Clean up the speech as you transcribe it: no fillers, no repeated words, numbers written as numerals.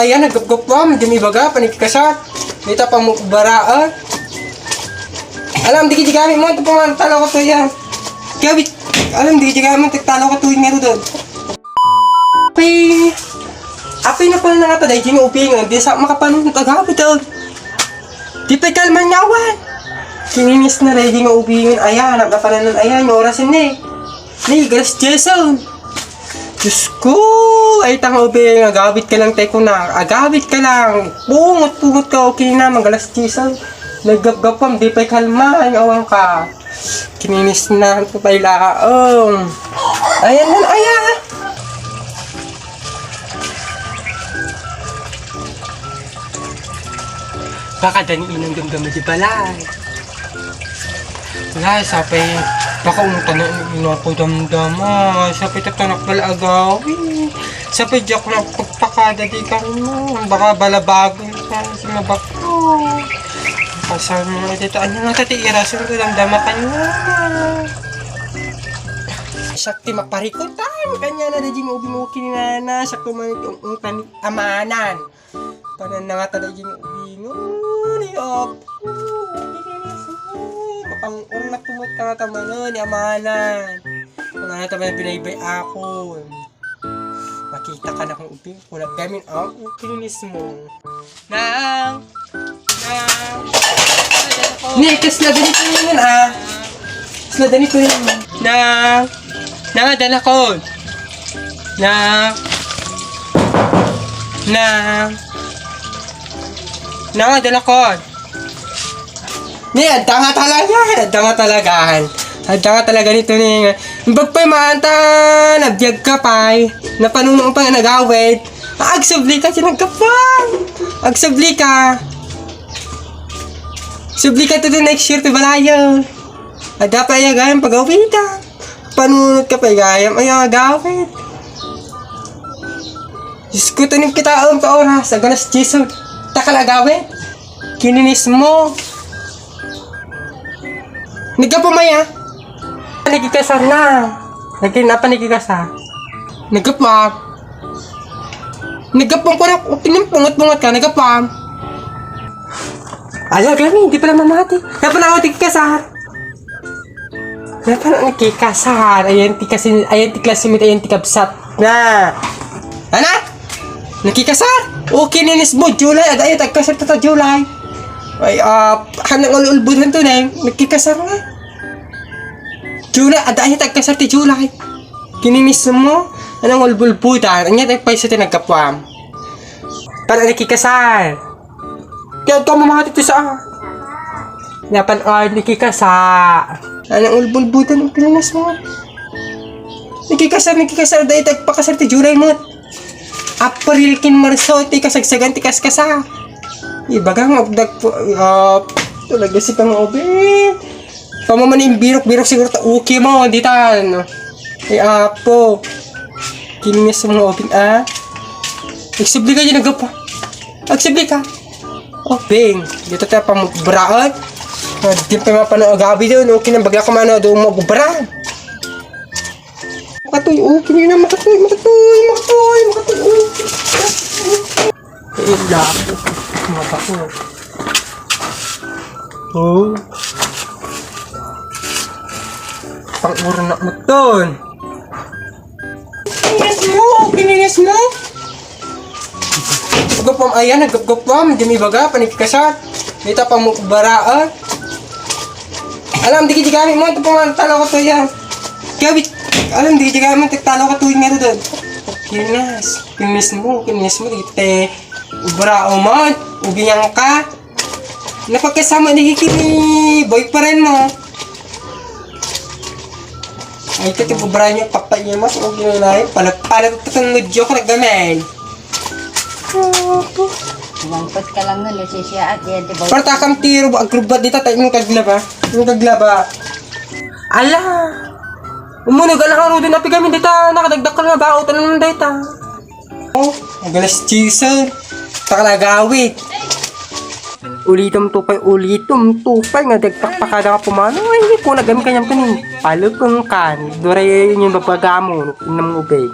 ayan, nagkupkupam, di may baga, panikikasat. Dito pa mo baraan. Alam, di kami mo, ito pa nga, talo ko to yan. Gawit, alam, di kami mo, talo ko to yung meron doon. Apay na pala na nga taday, di nga upingan, di sa makapanong tagabi doon. Di pa kalman nyawan. Kininis na rin, di nga upingan, ayan, nagkapanan ayan, yung orasin na eh. Ni, galas Jason. Diyos ko, ay tanga ube, agawit ka lang teko na, agawit ka lang, pungot ka, okay na, magalas Jason. Naggap-gapam, di pa'y kalma, ay awang ka. Kininis na, ito pa'y laong. Ayan na, ayan. Baka daniin ang gamgam di balay. Wala, sapay, baka umutan na inako damdama. Sapay tatanak pala agawin. Sapay diyak na pagpakada di ka mo. Baka balabagon ka, sinabak ko. Pasal mo dito, ano nga tatiirasin ko damdama ka niya. Sakti maparikutan, kanya na dajing ubing-uki ni nana. Sakto man itong tanit amanan. Panan na nga tadajing ubingon. Niyop. Ang unak tumot ka nga tamanon, ni amanan. Kung nga naman binaybay ako. Makita ka na kung uping. Kung naggamin ang ukinis mo. Nang. Ni, kasla ganito yun ah. Kasla ganito yun. Nang. Nangadan ako. Nangadan ako. Ni, adda nga talaga nito ni. Imbag pa'y maanta, nabiyag ka pa'y, napanunong pa nga nag-awit. Agsubli ka, sinagkapang. Agsubli ka. Subli ka to the next year, to balayo. Adda pa ayagayang pag-awita. Panunod ka pa'y gayam, ayaw agawit. Diyos ko, tanim kita ka oras, agalas Jason. Takal agawit. Kininis mo. Nagkapamaya. Nagkikasar na. Nagkinapa. Nagkapang ko na. Pinimpungot-pungot ka. Nagkapam. Ala, gami. Hindi pala mamati. Napanawat nagkikasar. Ayan ti klasimit. Ayan ti kapsat. Na. Ana? Nagkikasar. Okay, ninis mo. July. Ayan, tagkasar to July. Ay, hanang ululbunan to na nagkikasar nga. July, adaya tagkasar ti July. Kininis mo, anong ulbulbutan, anya tagpaysa ti nagkapwam. Para nagkikasar. Kaya ito mamahati to sa napan nagkikasar. Anong ulbulbutan ang pinanas mo. Nagkikasar, adaya tagpakasar ti July mo. April kin Marso, ti kasagsagan ti kaskasa. Ibagang magdag po, talaga si pang-obi. Pamaman yung birok siguro ta uki mo, di tan. Ay apo. Kininis mo mga obing Agsibli ka dyan nagapa. Agsibli ka. Obing. Dito tayo pang-braan. Di pa mapano agabi doon. Okay nang bagla ko mano doon mag-braan. Makatoy, okay nyo na. Makatoy. Ay, lako. Mabako. Oh. Pang-uro na mo ton. Kininis mo. Gupam ayan, nagupam, di may baga, panikikasat. Dito pa mo baraan. Alam, di kami mo, ito pa nga, talo ko to yan. Gawit, alam, di kami mo, talo ko to yung meron doon. Kininis mo, dito barao mo, ubiyang ka. Napagkasama ni Hikini, boyfriend mo. Ay, ito tibubra niyo, papay niyo mas, huwag niyo na yun. Palag itong medyo ko naggamen. Mangkot ka lang nun, siya at yan, diba? Parta kang tiro, agrubat dito, tayo yung kaglaba. Ala! Umunog, ala ka rin na pigamin dito, nakadagdag ka na ba, utan naman dito. Oh, magalas Jason. Takalagawit. Ulitom tupay nga dagpakpakada ka pumano. Ay, hindi po nagamit kanyang kanin. Palupang kan. Duray yun yung babagamo. Inang ubay.